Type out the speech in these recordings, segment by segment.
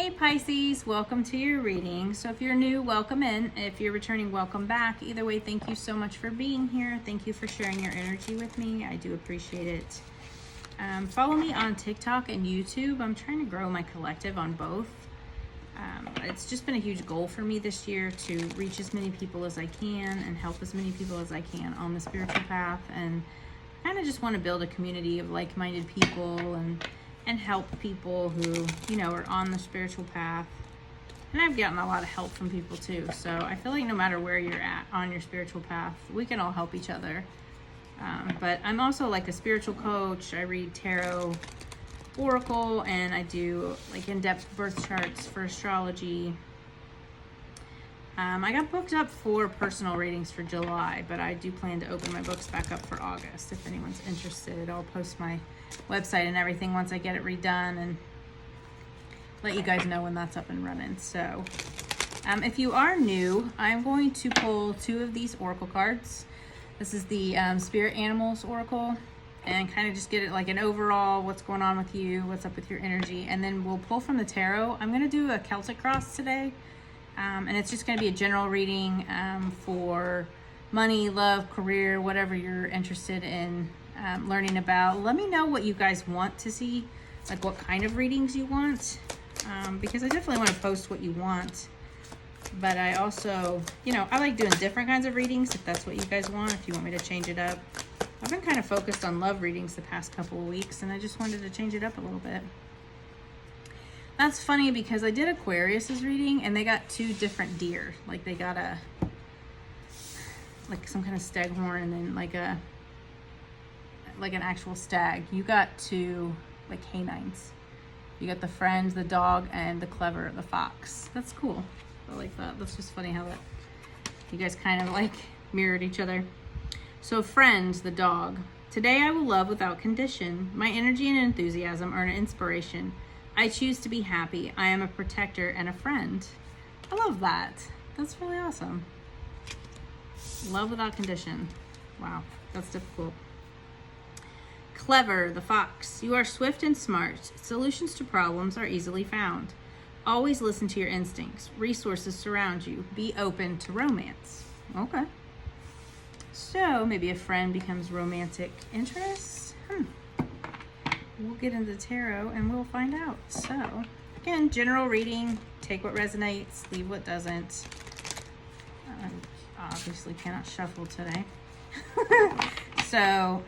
Hey Pisces, welcome to your reading. So if you're new, welcome in. If you're returning, welcome back. Either way, thank you so much for being here. Thank you for sharing your energy with me. I do appreciate it. Follow me on TikTok and YouTube. I'm trying to grow my collective on both. It's just been a huge goal for me this year to reach as many people as I can and help as many people as I can on the spiritual path. And kind of just want to build a community of like-minded people and help people who, are on the spiritual path. And I've gotten a lot of help from people too. So I feel like no matter where you're at on your spiritual path, we can all help each other. But I'm also like a spiritual coach. I read tarot, oracle, and I do like in-depth birth charts for astrology. I got booked up for personal readings for July, but I do plan to open my books back up for August. If anyone's interested, I'll post my website and everything once I get it redone and let you guys know when that's up and running. So if you are new, I'm going to pull two of these oracle cards. This is the Spirit Animals Oracle, and kind of just get it like an overall what's going on with you, what's up with your energy, and then we'll pull from the tarot. I'm going to do a Celtic cross today. And it's just going to be a general reading for money, love, career, whatever you're interested in learning about. Let me know what you guys want to see, like what kind of readings you want, because I definitely want to post what you want. But I also, I like doing different kinds of readings if that's what you guys want, if you want me to change it up. I've been kind of focused on love readings the past couple of weeks, and I just wanted to change it up a little bit. That's funny because I did Aquarius's reading and they got two different deer. Like they got some kind of staghorn and then like an actual stag. You got two like canines. You got the friend, the dog, and the clever, the fox. That's cool. I like that. That's just funny how that you guys kind of like mirrored each other. So friend, the dog. Today I will love without condition. My energy and enthusiasm are an inspiration. I choose to be happy. I am a protector and a friend. I love that. That's really awesome. Love without condition. Wow, that's difficult. Clever, the fox. You are swift and smart. Solutions to problems are easily found. Always listen to your instincts. Resources surround you. Be open to romance. Okay. So maybe a friend becomes romantic interest. We'll get into tarot and we'll find out. So again, general reading, take what resonates, leave what doesn't. Obviously cannot shuffle today. So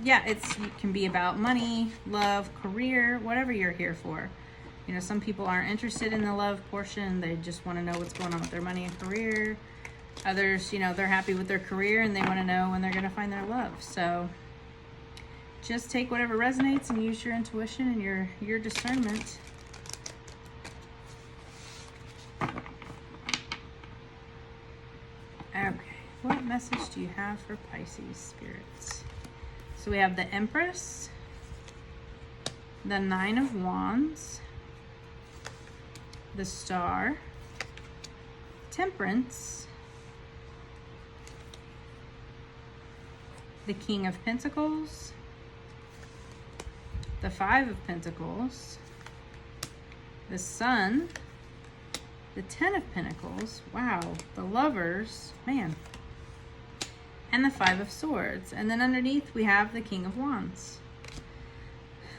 yeah, it can be about money, love, career, whatever you're here for. Some people aren't interested in the love portion. They just want to know what's going on with their money and career. Others, they're happy with their career and they want to know when they're going to find their love. So just take whatever resonates and use your intuition and your discernment. Okay, what message do you have for Pisces spirits? So we have the Empress, the Nine of Wands, the Star, Temperance, the King of Pentacles, the Five of Pentacles, the Sun, the Ten of Pentacles, wow, the Lovers, man, and the Five of Swords. And then underneath we have the King of Wands.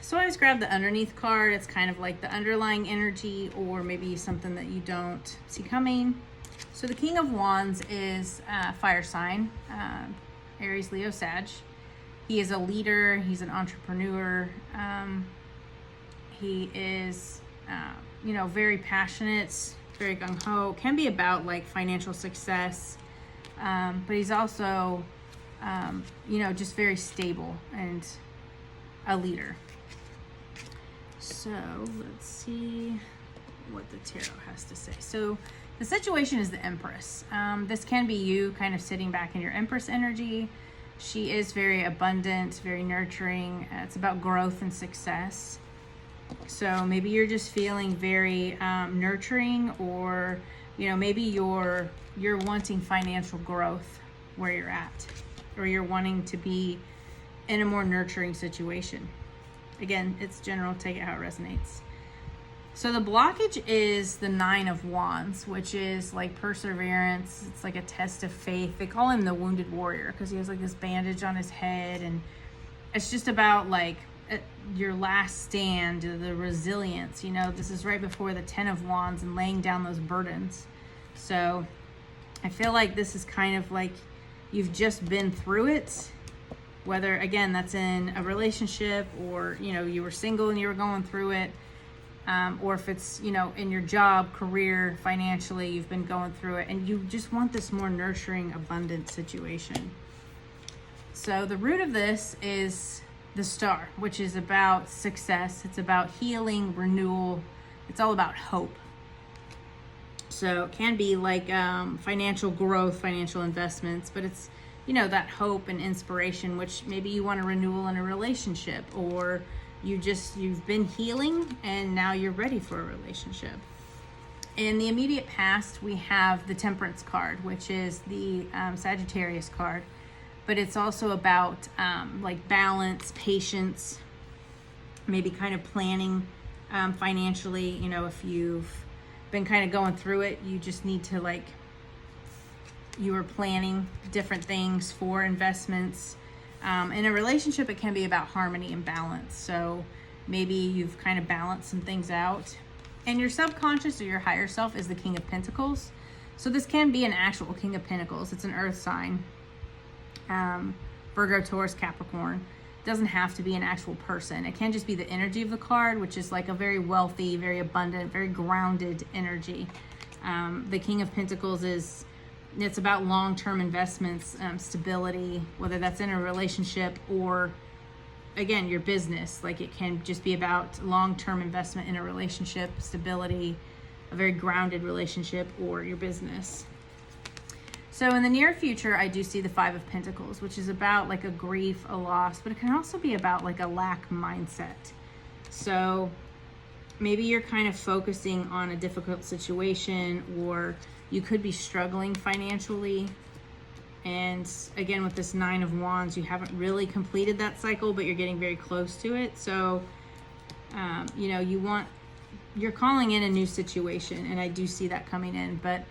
So I always grab the underneath card. It's kind of like the underlying energy or maybe something that you don't see coming. So the King of Wands is fire sign, Aries, Leo, Sag. He is a leader. He's an entrepreneur. He is, very passionate, very gung-ho. Can be about like financial success, but he's also, just very stable and a leader. So let's see what the tarot has to say. So the situation is the Empress. This can be you kind of sitting back in your Empress energy. She is very abundant, very nurturing. It's about growth and success. So maybe you're just feeling very nurturing, or maybe you're wanting financial growth where you're at, or you're wanting to be in a more nurturing situation. Again, it's general, take it how it resonates. So the blockage is the 9 of Wands, which is like perseverance. It's like a test of faith. They call him the wounded warrior because he has like this bandage on his head, and it's just about like your last stand, the resilience. You know, this is right before the 10 of Wands and laying down those burdens. So I feel like this is kind of like you've just been through it, whether again that's in a relationship, or you know, you were single and you were going through it, or if it's, you know, in your job, career, financially, you've been going through it and you just want this more nurturing, abundant situation. So the root of this is the Star, which is about success. It's about healing, renewal. It's all about hope. So it can be like financial growth, financial investments, but it's, you know, that hope and inspiration, which maybe you want a renewal in a relationship, or you've been healing and now you're ready for a relationship. In the immediate past, we have the Temperance card, which is the Sagittarius card, but it's also about like balance, patience, maybe kind of planning financially. You know, if you've been kind of going through it, you just need to like, you are planning different things for investments. In a relationship, it can be about harmony and balance. So maybe you've kind of balanced some things out. And your subconscious or your higher self is the King of Pentacles. So this can be an actual King of Pentacles. It's an earth sign. Virgo, Taurus, Capricorn. It doesn't have to be an actual person. It can just be the energy of the card, which is like a very wealthy, very abundant, very grounded energy. The King of Pentacles it's about long-term investments, stability, whether that's in a relationship or, again, your business. Like it can just be about long-term investment in a relationship, stability, a very grounded relationship, or your business. So in the near future, I do see the 5 of Pentacles, which is about like a grief, a loss, but it can also be about like a lack mindset. So maybe you're kind of focusing on a difficult situation, or you could be struggling financially. And again, with this 9 of Wands, you haven't really completed that cycle, but you're getting very close to it. So, you know, you're calling in a new situation, and I do see that coming in, but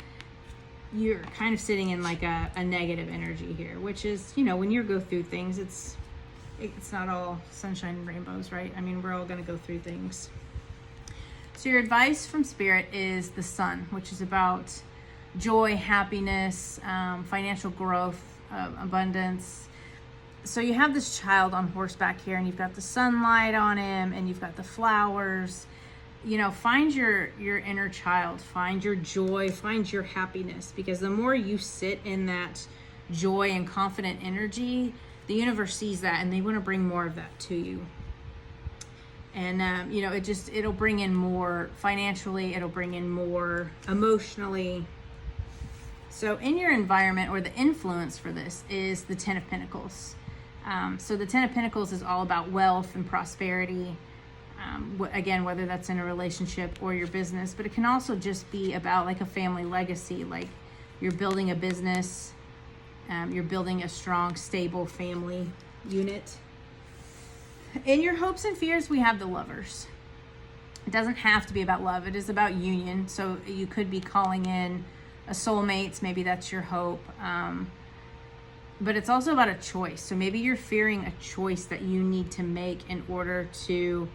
you're kind of sitting in like a negative energy here, which is, you know, when you go through things, it's not all sunshine and rainbows, right? I mean, we're all going to go through things. So your advice from Spirit is the Sun, which is about joy, happiness, financial growth, abundance. So you have this child on horseback here, and you've got the sunlight on him, and you've got the flowers. You know, find your inner child, find your joy, find your happiness, because the more you sit in that joy and confident energy, the universe sees that and they want to bring more of that to you. And, you know, it'll bring in more financially, it'll bring in more emotionally. So in your environment, or the influence for this is the 10 of Pentacles. So the 10 of Pentacles is all about wealth and prosperity. Again, whether that's in a relationship or your business, but it can also just be about like a family legacy, like you're building a business, you're building a strong, stable family unit. In your hopes and fears, we have the Lovers. It doesn't have to be about love. It is about union. So you could be calling in a soulmate. Maybe that's your hope. But it's also about a choice. So maybe you're fearing a choice that you need to make in order to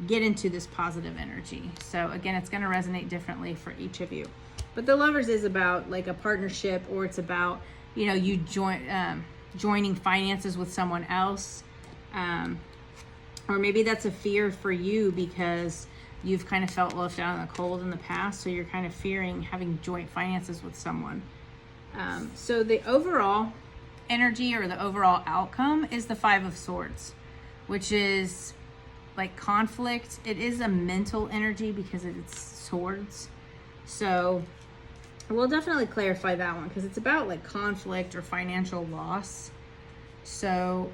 get into this positive energy. So again, it's going to resonate differently for each of you. But the Lovers is about like a partnership, or it's about, you know, you joining finances with someone else. Or maybe that's a fear for you because you've kind of felt left out in the cold in the past. So you're kind of fearing having joint finances with someone. So the overall energy, or the overall outcome, is the 5 of Swords, which is like conflict. It is a mental energy because it's swords. So we'll definitely clarify that one, because it's about like conflict or financial loss. So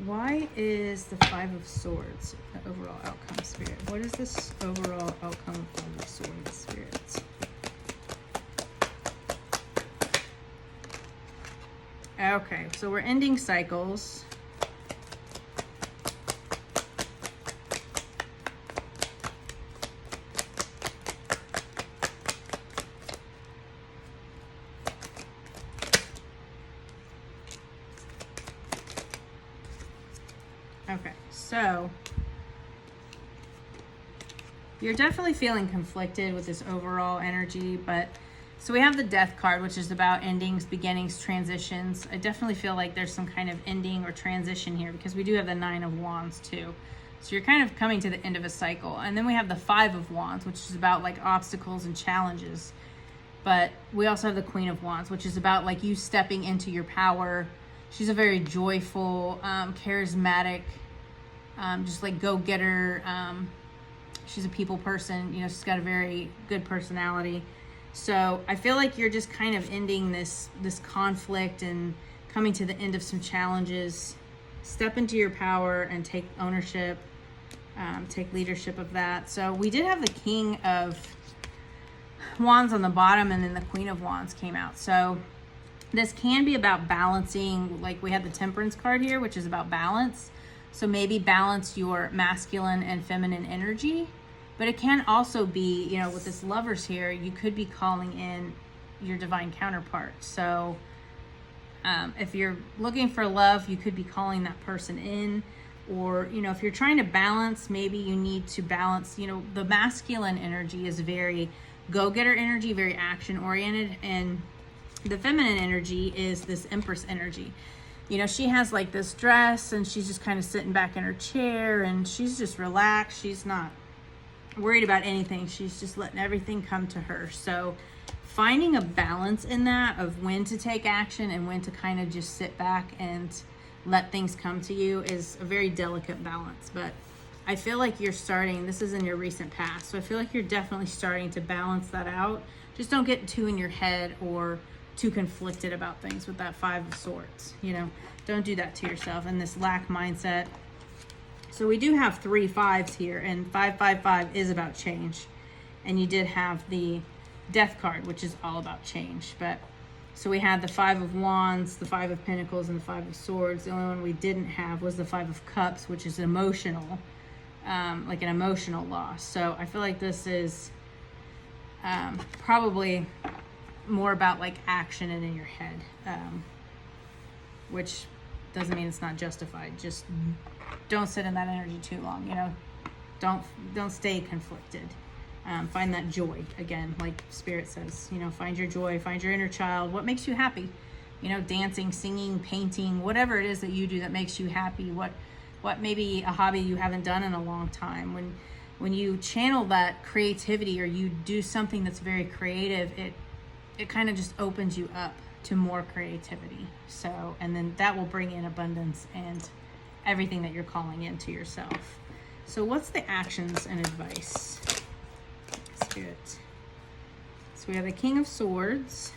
why is the 5 of Swords the overall outcome, Spirit? What is this overall outcome of 5 of Swords, Spirit? Okay, so we're ending cycles. So you're definitely feeling conflicted with this overall energy, but so we have the Death card, which is about endings, beginnings, transitions. I definitely feel like there's some kind of ending or transition here because we do have the Nine of Wands too. So you're kind of coming to the end of a cycle. And then we have the Five of Wands, which is about like obstacles and challenges. But we also have the Queen of Wands, which is about like you stepping into your power. She's a very joyful, charismatic, just like go-getter. She's a people person. You know, she's got a very good personality. So I feel like you're just kind of ending this conflict and coming to the end of some challenges. Step into your power and take ownership, take leadership of that. So we did have the King of Wands on the bottom, and then the Queen of Wands came out. So this can be about balancing, like we had the Temperance card here, which is about balance. So maybe balance your masculine and feminine energy. But it can also be, you know, with this Lovers here, you could be calling in your divine counterpart. So if you're looking for love, you could be calling that person in. Or, you know, if you're trying to balance, maybe you need to balance, you know, the masculine energy is very go-getter energy, very action-oriented. And the feminine energy is this Empress energy. You know, she has like this dress and she's just kind of sitting back in her chair and she's just relaxed. She's not worried about anything. She's just letting everything come to her. So finding a balance in that of when to take action and when to kind of just sit back and let things come to you is a very delicate balance. But I feel like you're starting, this is in your recent past, so I feel like you're definitely starting to balance that out. Just don't get too in your head or too conflicted about things with that Five of Swords. You know, don't do that to yourself and this lack mindset. So we do have 3 5s here, and 555 is about change. And you did have the Death card, which is all about change. But so we had the Five of Wands, the Five of Pentacles, and the Five of Swords. The only one we didn't have was the Five of Cups, which is emotional, like an emotional loss. So I feel like this is probably more about like action and in your head, which doesn't mean it's not justified. Just don't sit in that energy too long, you know. Don't stay conflicted. Find that joy again, like Spirit says, you know, find your joy, find your inner child. What makes you happy? You know, dancing, singing, painting, whatever it is that you do that makes you happy. What maybe a hobby you haven't done in a long time. When you channel that creativity or you do something that's very creative, it kind of just opens you up to more creativity. So, and then that will bring in abundance and everything that you're calling into yourself. So what's the actions and advice? Spirit. So we have the King of Swords.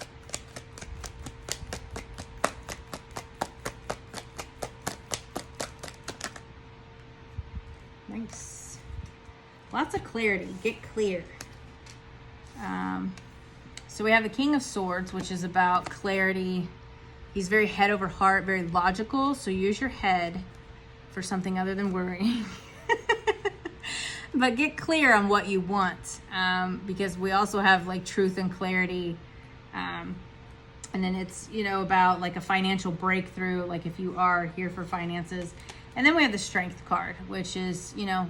Nice. Lots of clarity. Get clear. So we have the King of Swords, which is about clarity. He's very head over heart, very logical. So use your head for something other than worrying. But get clear on what you want, because we also have like truth and clarity. And then it's, you know, about like a financial breakthrough, like if you are here for finances. And then we have the Strength card, which is, you know,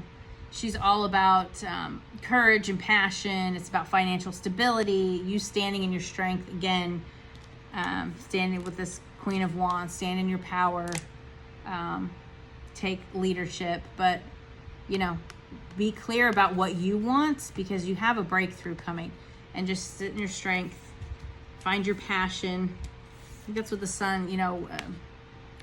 she's all about courage and passion. It's about financial stability, you standing in your strength again, standing with this Queen of Wands, stand in your power, take leadership. But, you know, be clear about what you want because you have a breakthrough coming. And just sit in your strength, find your passion. I think that's what the Sun, you know,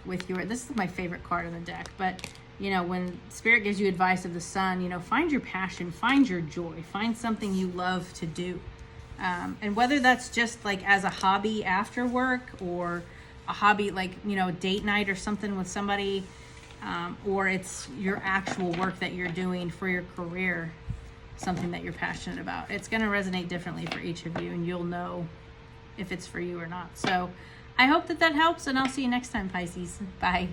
with your, this is my favorite card in the deck, but you know, when Spirit gives you advice of the Sun, you know, find your passion, find your joy, find something you love to do. And whether that's just like as a hobby after work or a hobby like, you know, date night or something with somebody, or it's your actual work that you're doing for your career, something that you're passionate about. It's going to resonate differently for each of you and you'll know if it's for you or not. So I hope that helps, and I'll see you next time, Pisces. Bye.